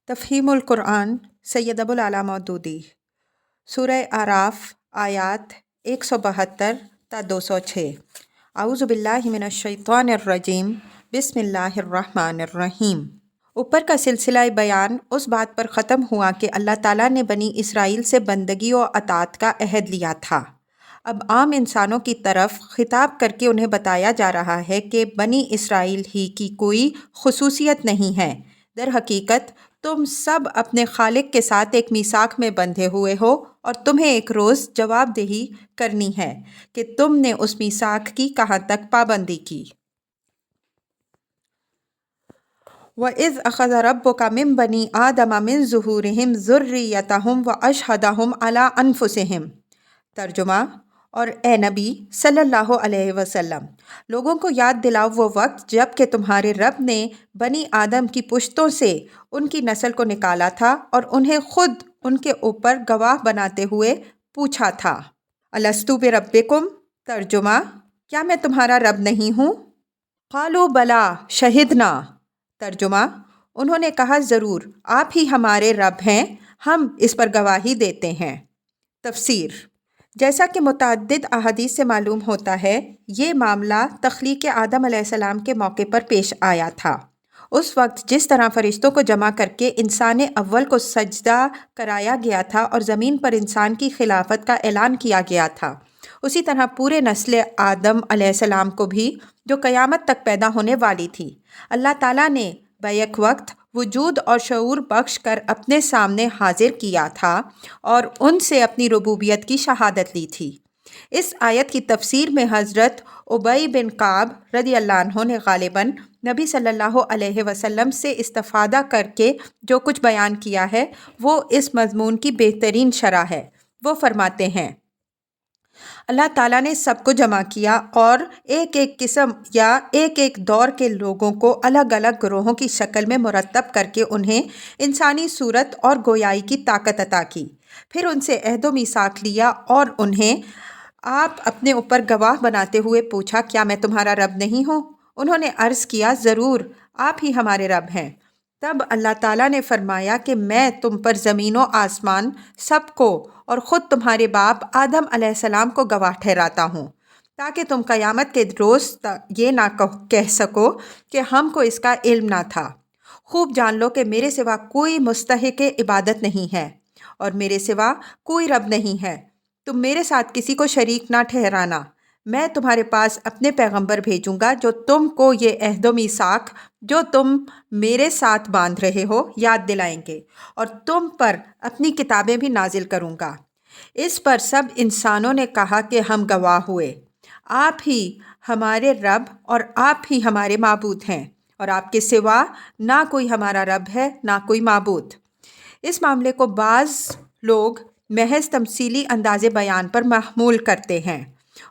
تفہیم القرآن سید ابوالعلا مودودی سورہ اعراف آیات 172 تا 206۔ اعوذ باللہ من الشیطان الرجیم، بسم اللہ الرحمن الرحیم۔ اوپر کا سلسلہ بیان اس بات پر ختم ہوا کہ اللہ تعالیٰ نے بنی اسرائیل سے بندگی و اطاعت کا عہد لیا تھا۔ اب عام انسانوں کی طرف خطاب کر کے انہیں بتایا جا رہا ہے کہ بنی اسرائیل ہی کی کوئی خصوصیت نہیں ہے، در حقیقت تم سب اپنے خالق کے ساتھ ایک میثاق میں بندھے ہوئے ہو اور تمہیں ایک روز جواب دہی کرنی ہے کہ تم نے اس میثاق کی کہاں تک پابندی کی۔ وَإِذْ أَخَذَ رَبُّكَ مِن بَنِي آدَمَ مِن ظُهُورِهِمْ ذُرِّيَّتَهُمْ وَأَشْهَدَهُمْ عَلَىٰ أَنفُسِهِمْ۔ ترجمہ: اور اے نبی صلی اللہ علیہ وسلم، لوگوں کو یاد دلاؤ وہ وقت جب کہ تمہارے رب نے بنی آدم کی پشتوں سے ان کی نسل کو نکالا تھا اور انہیں خود ان کے اوپر گواہ بناتے ہوئے پوچھا تھا۔ الستو بربکم، ترجمہ: کیا میں تمہارا رب نہیں ہوں؟ قالوا بلا شہدنا، ترجمہ: انہوں نے کہا ضرور آپ ہی ہمارے رب ہیں، ہم اس پر گواہی دیتے ہیں۔ تفسیر: جیسا کہ متعدد احادیث سے معلوم ہوتا ہے، یہ معاملہ تخلیق آدم علیہ السلام کے موقع پر پیش آیا تھا۔ اس وقت جس طرح فرشتوں کو جمع کر کے انسان اول کو سجدہ کرایا گیا تھا اور زمین پر انسان کی خلافت کا اعلان کیا گیا تھا، اسی طرح پورے نسل آدم علیہ السلام کو بھی، جو قیامت تک پیدا ہونے والی تھی، اللہ تعالیٰ نے بیک وقت وجود اور شعور بخش کر اپنے سامنے حاضر کیا تھا اور ان سے اپنی ربوبیت کی شہادت لی تھی۔ اس آیت کی تفسیر میں حضرت ابی بن کعب رضی اللہ عنہ نے غالباً نبی صلی اللہ علیہ وسلم سے استفادہ کر کے جو کچھ بیان کیا ہے وہ اس مضمون کی بہترین شرح ہے۔ وہ فرماتے ہیں، اللہ تعالیٰ نے سب کو جمع کیا اور ایک ایک قسم یا ایک ایک دور کے لوگوں کو الگ الگ گروہوں کی شکل میں مرتب کر کے انہیں انسانی صورت اور گویائی کی طاقت عطا کی۔ پھر ان سے عہد و میثاق لیا اور انہیں آپ اپنے اوپر گواہ بناتے ہوئے پوچھا، کیا میں تمہارا رب نہیں ہوں؟ انہوں نے عرض کیا، ضرور آپ ہی ہمارے رب ہیں۔ تب اللہ تعالیٰ نے فرمایا کہ میں تم پر زمین و آسمان سب کو اور خود تمہارے باپ آدم علیہ السلام کو گواہ ٹھہراتا ہوں، تاکہ تم قیامت کے روز یہ نہ کہہ سکو کہ ہم کو اس کا علم نہ تھا۔ خوب جان لو کہ میرے سوا کوئی مستحق عبادت نہیں ہے اور میرے سوا کوئی رب نہیں ہے، تم میرے ساتھ کسی کو شریک نہ ٹھہرانا۔ میں تمہارے پاس اپنے پیغمبر بھیجوں گا جو تم کو یہ عہد و میثاق جو تم میرے ساتھ باندھ رہے ہو یاد دلائیں گے، اور تم پر اپنی کتابیں بھی نازل کروں گا۔ اس پر سب انسانوں نے کہا کہ ہم گواہ ہوئے، آپ ہی ہمارے رب اور آپ ہی ہمارے معبود ہیں، اور آپ کے سوا نہ کوئی ہمارا رب ہے نہ کوئی معبود۔ اس معاملے کو بعض لوگ محض تمثیلی انداز بیان پر محمول کرتے ہیں۔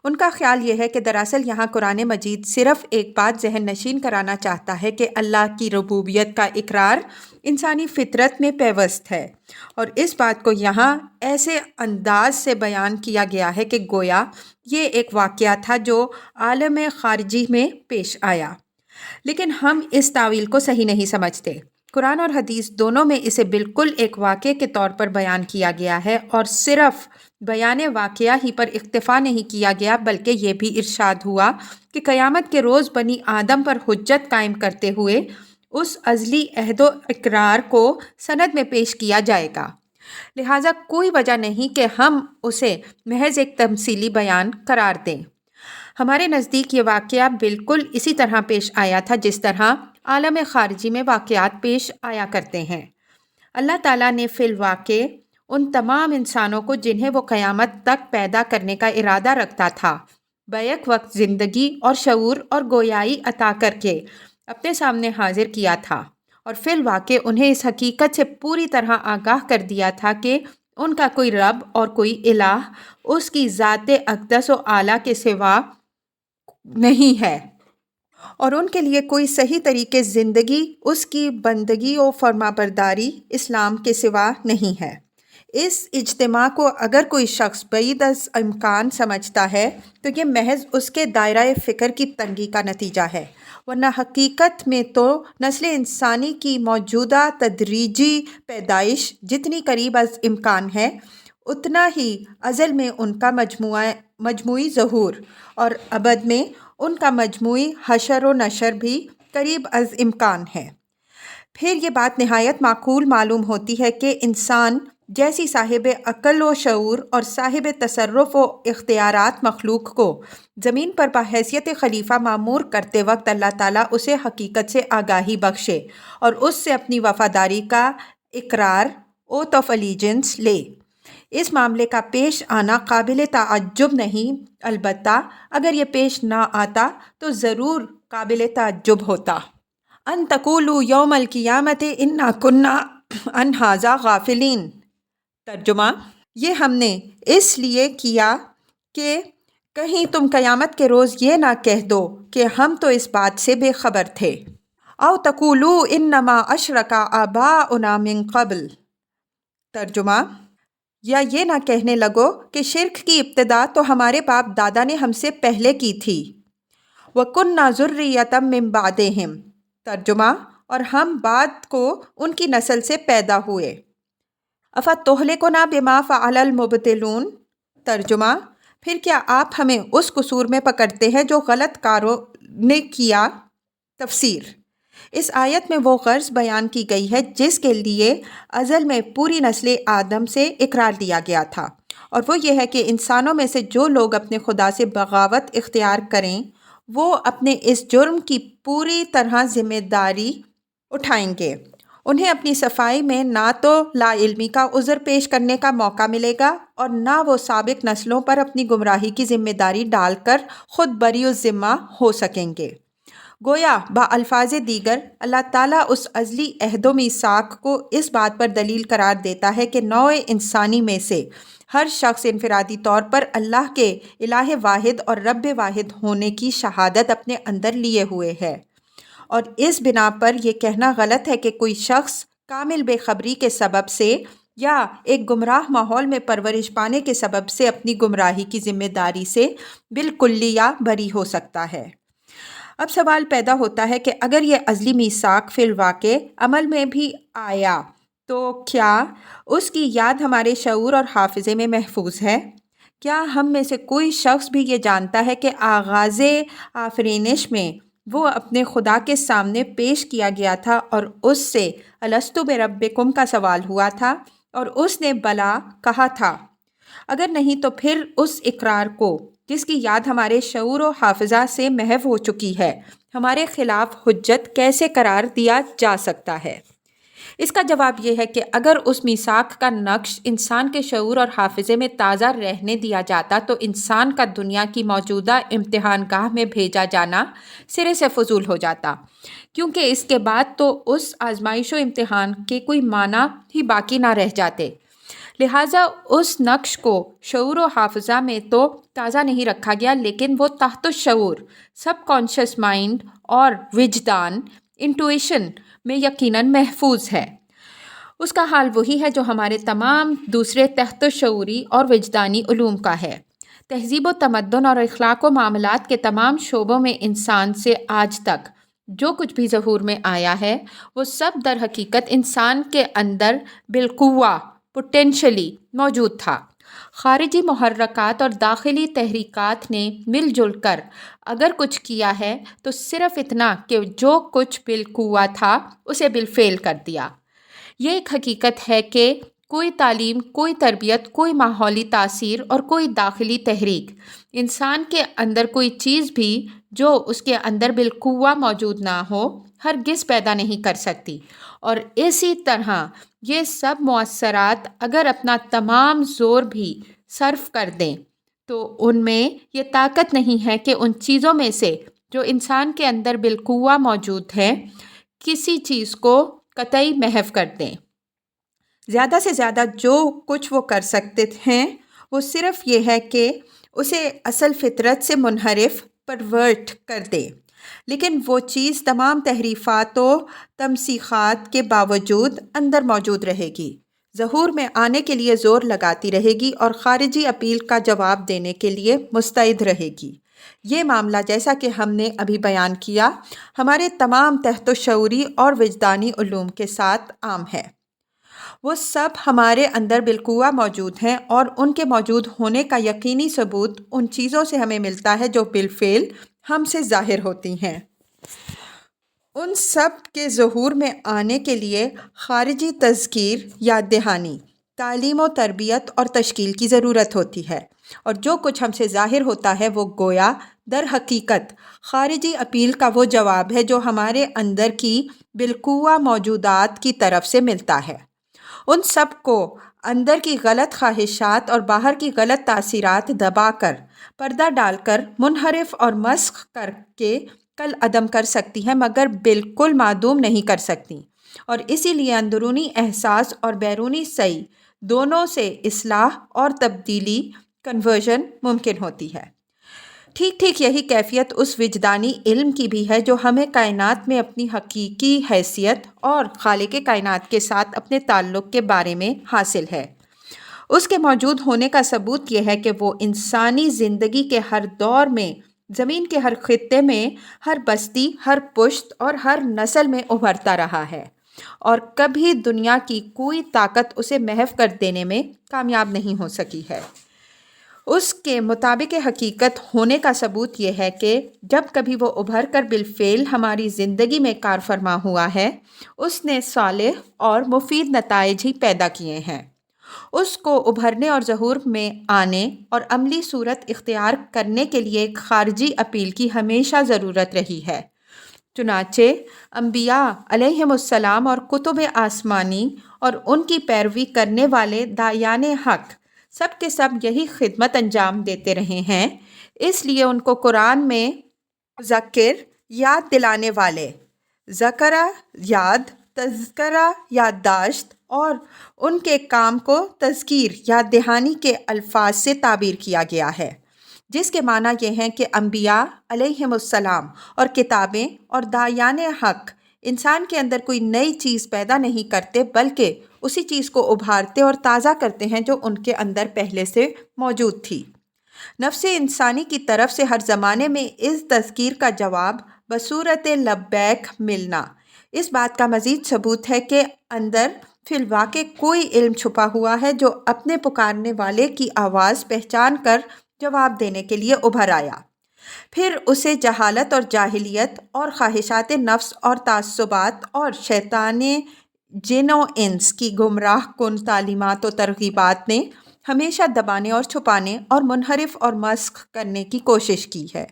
ان کا خیال یہ ہے کہ دراصل یہاں قرآن مجید صرف ایک بات ذہن نشین کرانا چاہتا ہے کہ اللہ کی ربوبیت کا اقرار انسانی فطرت میں پیوست ہے، اور اس بات کو یہاں ایسے انداز سے بیان کیا گیا ہے کہ گویا یہ ایک واقعہ تھا جو عالم خارجی میں پیش آیا۔ لیکن ہم اس تعویل کو صحیح نہیں سمجھتے۔ قرآن اور حدیث دونوں میں اسے بالکل ایک واقعے کے طور پر بیان کیا گیا ہے، اور صرف بیان واقعہ ہی پر اکتفا نہیں کیا گیا بلکہ یہ بھی ارشاد ہوا کہ قیامت کے روز بنی آدم پر حجت قائم کرتے ہوئے اس ازلی عہد و اقرار کو سند میں پیش کیا جائے گا۔ لہٰذا کوئی وجہ نہیں کہ ہم اسے محض ایک تمثیلی بیان قرار دیں۔ ہمارے نزدیک یہ واقعہ بالکل اسی طرح پیش آیا تھا جس طرح عالم خارجی میں واقعات پیش آیا کرتے ہیں۔ اللہ تعالیٰ نے فی الواقع ان تمام انسانوں کو جنہیں وہ قیامت تک پیدا کرنے کا ارادہ رکھتا تھا، بیک وقت زندگی اور شعور اور گویائی عطا کر کے اپنے سامنے حاضر کیا تھا، اور فی الواقع انہیں اس حقیقت سے پوری طرح آگاہ کر دیا تھا کہ ان کا کوئی رب اور کوئی الہ اس کی ذات اقدس و اعلیٰ کے سوا نہیں ہے، اور ان کے لیے کوئی صحیح طریقے زندگی اس کی بندگی و فرمانبرداری اسلام کے سوا نہیں ہے۔ اس اجتماع کو اگر کوئی شخص بعید از امکان سمجھتا ہے تو یہ محض اس کے دائرہ فکر کی تنگی کا نتیجہ ہے۔ ورنہ حقیقت میں تو نسل انسانی کی موجودہ تدریجی پیدائش جتنی قریب از امکان ہے، اتنا ہی ازل میں ان کا مجموعی ظہور اور ابد میں ان کا مجموعی حشر و نشر بھی قریب از امکان ہے۔ پھر یہ بات نہایت معقول معلوم ہوتی ہے کہ انسان جیسی صاحب عقل و شعور اور صاحب تصرف و اختیارات مخلوق کو زمین پر بحیثیت خلیفہ مامور کرتے وقت اللہ تعالیٰ اسے حقیقت سے آگاہی بخشے اور اس سے اپنی وفاداری کا اقرار اوتھ آف الیجنس لے۔ اس معاملے کا پیش آنا قابل تعجب نہیں، البتہ اگر یہ پیش نہ آتا تو ضرور قابل تعجب ہوتا۔ ان تقولوا یوم القیامت انا کنا عن ھذا غافلین۔ ترجمہ: یہ ہم نے اس لیے کیا کہ کہیں تم قیامت کے روز یہ نہ کہہ دو کہ ہم تو اس بات سے بے خبر تھے۔ او تقولوا انما اشرک آباؤنا من قبل۔ ترجمہ: یا یہ نہ کہنے لگو کہ شرک کی ابتدا تو ہمارے باپ دادا نے ہم سے پہلے کی تھی۔ وَكُنَّا ذُرِّيَّةً مِّن بَعْدِهِمْ۔ ترجمہ: اور ہم بعد کو ان کی نسل سے پیدا ہوئے۔ أَفَتُهْلِكُنَا بِمَا فَعَلَ الْمُبْطِلُونَ۔ ترجمہ: پھر کیا آپ ہمیں اس قصور میں پکڑتے ہیں جو غلط کاروں نے کیا؟ تفسیر: اس آیت میں وہ غرض بیان کی گئی ہے جس کے لیے ازل میں پوری نسل آدم سے اقرار لیا گیا تھا، اور وہ یہ ہے کہ انسانوں میں سے جو لوگ اپنے خدا سے بغاوت اختیار کریں وہ اپنے اس جرم کی پوری طرح ذمہ داری اٹھائیں گے۔ انہیں اپنی صفائی میں نہ تو لا علمی کا عذر پیش کرنے کا موقع ملے گا اور نہ وہ سابق نسلوں پر اپنی گمراہی کی ذمہ داری ڈال کر خود بری الذمہ ہو سکیں گے۔ گویا بالفاظ دیگر اللہ تعالیٰ اس ازلی عہد و میثاق کو اس بات پر دلیل قرار دیتا ہے کہ نوع انسانی میں سے ہر شخص انفرادی طور پر اللہ کے الہ واحد اور رب واحد ہونے کی شہادت اپنے اندر لیے ہوئے ہے، اور اس بنا پر یہ کہنا غلط ہے کہ کوئی شخص کامل بے خبری کے سبب سے یا ایک گمراہ ماحول میں پرورش پانے کے سبب سے اپنی گمراہی کی ذمہ داری سے بالکلیہ بری ہو سکتا ہے۔ اب سوال پیدا ہوتا ہے کہ اگر یہ ازلی میثاق فی الواقع عمل میں بھی آیا تو کیا اس کی یاد ہمارے شعور اور حافظے میں محفوظ ہے؟ کیا ہم میں سے کوئی شخص بھی یہ جانتا ہے کہ آغاز آفرینش میں وہ اپنے خدا کے سامنے پیش کیا گیا تھا اور اس سے الستو بربکم کا سوال ہوا تھا اور اس نے بلا کہا تھا؟ اگر نہیں تو پھر اس اقرار کو جس کی یاد ہمارے شعور و حافظہ سے محو ہو چکی ہے ہمارے خلاف حجت کیسے قرار دیا جا سکتا ہے؟ اس کا جواب یہ ہے کہ اگر اس میثاق کا نقش انسان کے شعور اور حافظے میں تازہ رہنے دیا جاتا تو انسان کا دنیا کی موجودہ امتحان گاہ میں بھیجا جانا سرے سے فضول ہو جاتا، کیونکہ اس کے بعد تو اس آزمائش و امتحان کے کوئی معنی ہی باقی نہ رہ جاتے۔ لہٰذا اس نقش کو شعور و حافظہ میں تو تازہ نہیں رکھا گیا، لیکن وہ تحت الشعور، سب کانشیس مائنڈ اور وجدان، انٹویشن میں یقیناً محفوظ ہے۔ اس کا حال وہی ہے جو ہمارے تمام دوسرے تحت شعوری اور وجدانی علوم کا ہے۔ تہذیب و تمدن اور اخلاق و معاملات کے تمام شعبوں میں انسان سے آج تک جو کچھ بھی ظہور میں آیا ہے وہ سب در حقیقت انسان کے اندر بالقوہ پوٹینشلی موجود تھا۔ خارجی محرکات اور داخلی تحریکات نے مل جل کر اگر کچھ کیا ہے تو صرف اتنا کہ جو کچھ بالقوہ تھا اسے بالفعل کر دیا۔ یہ ایک حقیقت ہے کہ کوئی تعلیم، کوئی تربیت، کوئی ماحولی تاثیر اور کوئی داخلی تحریک انسان کے اندر کوئی چیز بھی جو اس کے اندر بالقوہ موجود نہ ہو ہرگز پیدا نہیں کر سکتی، اور اسی طرح یہ سب مؤثرات اگر اپنا تمام زور بھی صرف کر دیں تو ان میں یہ طاقت نہیں ہے کہ ان چیزوں میں سے جو انسان کے اندر بالقوہ موجود ہے کسی چیز کو قطعی محو کر دیں۔ زیادہ سے زیادہ جو کچھ وہ کر سکتے ہیں وہ صرف یہ ہے کہ اسے اصل فطرت سے منحرف پرورٹ کر دیں، لیکن وہ چیز تمام تحریفات و تمسیخات کے باوجود اندر موجود رہے گی، ظہور میں آنے کے لیے زور لگاتی رہے گی اور خارجی اپیل کا جواب دینے کے لیے مستعد رہے گی۔ یہ معاملہ جیسا کہ ہم نے ابھی بیان کیا ہمارے تمام تحت و شعوری اور وجدانی علوم کے ساتھ عام ہے۔ وہ سب ہمارے اندر بالقوہ موجود ہیں اور ان کے موجود ہونے کا یقینی ثبوت ان چیزوں سے ہمیں ملتا ہے جو بالفعل ہم سے ظاہر ہوتی ہیں۔ ان سب کے ظہور میں آنے کے لیے خارجی تذکیر، یاد دہانی، تعلیم و تربیت اور تشکیل کی ضرورت ہوتی ہے، اور جو کچھ ہم سے ظاہر ہوتا ہے وہ گویا در حقیقت خارجی اپیل کا وہ جواب ہے جو ہمارے اندر کی بالقوہ موجودات کی طرف سے ملتا ہے۔ ان سب کو اندر کی غلط خواہشات اور باہر کی غلط تاثیرات دبا کر، پردہ ڈال کر، منحرف اور مسخ کر کے کل عدم کر سکتی ہیں، مگر بالکل معدوم نہیں کر سکتی، اور اسی لیے اندرونی احساس اور بیرونی سعی دونوں سے اصلاح اور تبدیلی، کنورژن ممکن ہوتی ہے۔ ٹھیک ٹھیک یہی کیفیت اس وجدانی علم کی بھی ہے جو ہمیں کائنات میں اپنی حقیقی حیثیت اور خالق کائنات کے ساتھ اپنے تعلق کے بارے میں حاصل ہے۔ اس کے موجود ہونے کا ثبوت یہ ہے کہ وہ انسانی زندگی کے ہر دور میں، زمین کے ہر خطے میں، ہر بستی، ہر پشت اور ہر نسل میں ابھرتا رہا ہے، اور کبھی دنیا کی کوئی طاقت اسے محو کر دینے میں کامیاب نہیں ہو سکی ہے۔ اس کے مطابق حقیقت ہونے کا ثبوت یہ ہے کہ جب کبھی وہ ابھر کر بالفعل ہماری زندگی میں کار فرما ہوا ہے، اس نے صالح اور مفید نتائج ہی پیدا کیے ہیں۔ اس کو ابھرنے اور ظہور میں آنے اور عملی صورت اختیار کرنے کے لیے ایک خارجی اپیل کی ہمیشہ ضرورت رہی ہے۔ چنانچہ انبیاء علیہم السلام اور کتب آسمانی اور ان کی پیروی کرنے والے داعیان حق سب کے سب یہی خدمت انجام دیتے رہے ہیں۔ اس لیے ان کو قرآن میں مذکر، یاد دلانے والے، ذکرہ یاد، تذکرہ یادداشت، اور ان کے کام کو تذکیر، یاد دہانی کے الفاظ سے تعبیر کیا گیا ہے، جس کے معنی یہ ہیں کہ انبیاء علیہم السلام اور کتابیں اور داعیان حق انسان کے اندر کوئی نئی چیز پیدا نہیں کرتے، بلکہ اسی چیز کو ابھارتے اور تازہ کرتے ہیں جو ان کے اندر پہلے سے موجود تھی۔ نفس انسانی کی طرف سے ہر زمانے میں اس تذکیر کا جواب بصورت لبیک ملنا اس بات کا مزید ثبوت ہے کہ اندر فی الواقع کوئی علم چھپا ہوا ہے جو اپنے پکارنے والے کی آواز پہچان کر جواب دینے کے لیے ابھر آیا، پھر اسے جہالت اور جاہلیت اور خواہشات نفس اور تعصبات اور شیطان جن و انس کی گمراہ کن تعلیمات و ترغیبات نے ہمیشہ دبانے اور چھپانے اور منحرف اور مسخ کرنے کی کوشش کی ہے،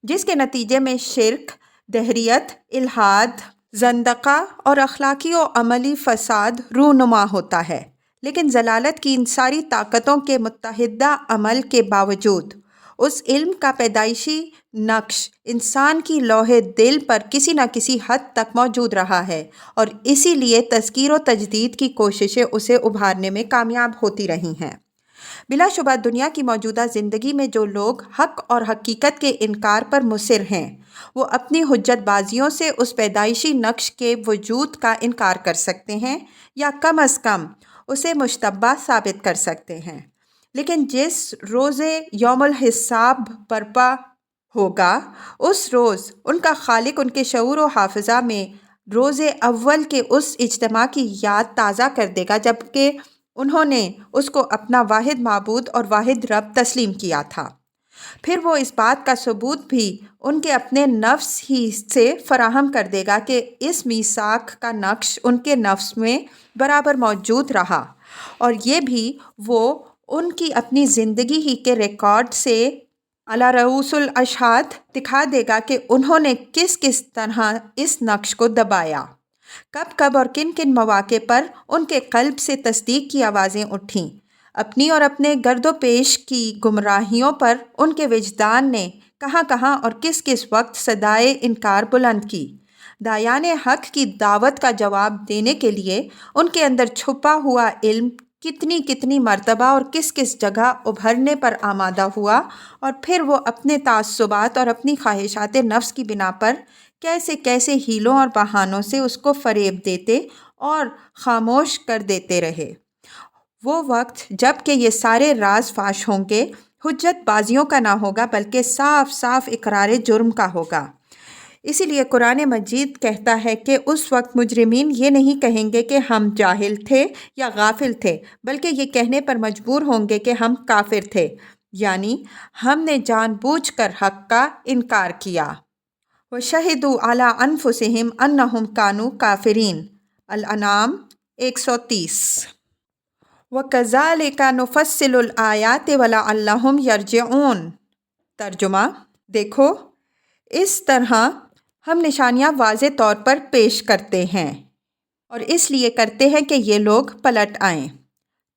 جس کے نتیجے میں شرک، دہریت، الحاد، زندقہ اور اخلاقی و عملی فساد رونما ہوتا ہے۔ لیکن ضلالت کی ان ساری طاقتوں کے متحدہ عمل کے باوجود اس علم کا پیدائشی نقش انسان کی لوح دل پر کسی نہ کسی حد تک موجود رہا ہے، اور اسی لیے تذکیر و تجدید کی کوششیں اسے ابھارنے میں کامیاب ہوتی رہی ہیں۔ بلا شبہ دنیا کی موجودہ زندگی میں جو لوگ حق اور حقیقت کے انکار پر مصر ہیں، وہ اپنی حجت بازیوں سے اس پیدائشی نقش کے وجود کا انکار کر سکتے ہیں، یا کم از کم اسے مشتبہ ثابت کر سکتے ہیں، لیکن جس روز یوم الحساب برپا ہوگا، اس روز ان کا خالق ان کے شعور و حافظہ میں روز اول کے اس اجتماع کی یاد تازہ کر دے گا جبکہ انہوں نے اس کو اپنا واحد معبود اور واحد رب تسلیم کیا تھا۔ پھر وہ اس بات کا ثبوت بھی ان کے اپنے نفس ہی سے فراہم کر دے گا کہ اس میثاق کا نقش ان کے نفس میں برابر موجود رہا، اور یہ بھی وہ ان کی اپنی زندگی ہی کے ریکارڈ سے علی رؤوس الاشہاد دکھا دے گا کہ انہوں نے کس کس طرح اس نقش کو دبایا، کب کب اور کن کن مواقع پر ان کے قلب سے تصدیق کی آوازیں اٹھیں، اپنی اور اپنے گرد و پیش کی گمراہیوں پر ان کے وجدان نے کہاں کہاں اور کس کس وقت صدائے انکار بلند کی، داعیان حق کی دعوت کا جواب دینے کے لیے ان کے اندر چھپا ہوا علم کتنی کتنی مرتبہ اور کس کس جگہ ابھرنے پر آمادہ ہوا، اور پھر وہ اپنے تعصبات اور اپنی خواہشات نفس کی بنا پر کیسے کیسے ہیلوں اور بہانوں سے اس کو فریب دیتے اور خاموش کر دیتے رہے۔ وہ وقت جب کہ یہ سارے راز فاش ہوں گے حجت بازیوں کا نہ ہوگا بلکہ صاف صاف اقرار جرم کا ہوگا۔ اسی لیے قرآن مجید کہتا ہے کہ اس وقت مجرمین یہ نہیں کہیں گے کہ ہم جاہل تھے یا غافل تھے، بلکہ یہ کہنے پر مجبور ہوں گے کہ ہم کافر تھے، یعنی ہم نے جان بوجھ کر حق کا انکار کیا۔ وَشَهِدُوا عَلَىٰ أَنفُسِهِمْ أَنَّهُمْ كَانُوا كَافِرِينَ، الانعام 130۔ وَكَذَلِكَ نُفَصِّلُ الْآيَاتِ وَلَعَلَّهُمْ يَرْجِعُونَ، ترجمہ، دیکھو اس طرح ہم نشانیاں واضح طور پر پیش کرتے ہیں اور اس لیے کرتے ہیں کہ یہ لوگ پلٹ آئیں۔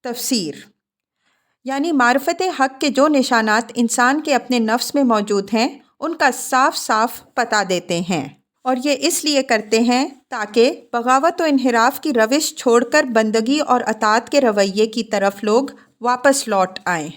تفسیر، یعنی معرفت حق کے جو نشانات انسان کے اپنے نفس میں موجود ہیں ان کا صاف صاف پتہ دیتے ہیں، اور یہ اس لیے کرتے ہیں تاکہ بغاوت و انحراف کی روش چھوڑ کر بندگی اور اطاعت کے رویے کی طرف لوگ واپس لوٹ آئیں۔